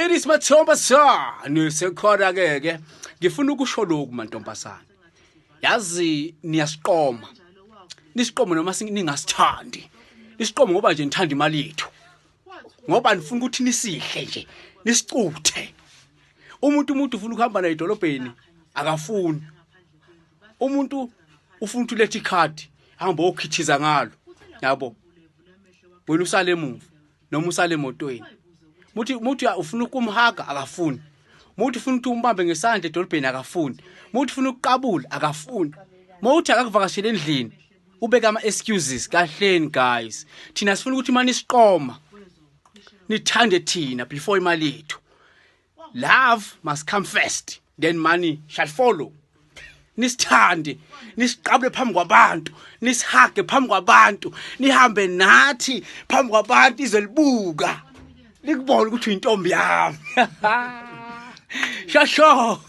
Ladies mantombazane sekhona ke ngifuna ukusho lokhu mantombazane yazi niyasiqoma nisiqoma noma ningasithandi nisiqoma ngoba nje nithanda imali yethu ngoba nifuna ukuthi nisihle nje nisicuthe umuntu ufuna ukuhamba naye edolobheni akafuni umuntu ufuna ukuletha ikhadi hamba okhithiza ngalo yabo wena usale emuva noma usale emotweni muthi ufuna ukumhaga akafuni muthi ufuna ukuthi umbambe ngesandla edolobheni akafuni muthi ufuna ukuqabula akafuni muthi akakuvakashela endlini ubeka ama excuses kahleni guys thina sifuna ukuthi manje siqoma nithande thina before imali yethu love must come first then money shall follow nisithande nisiqabule phambi kwabantu nisihage phambi kwabantu nihambe nathi phambi kwabantu izelibuka likubona ukuthi uyintombi yami shasho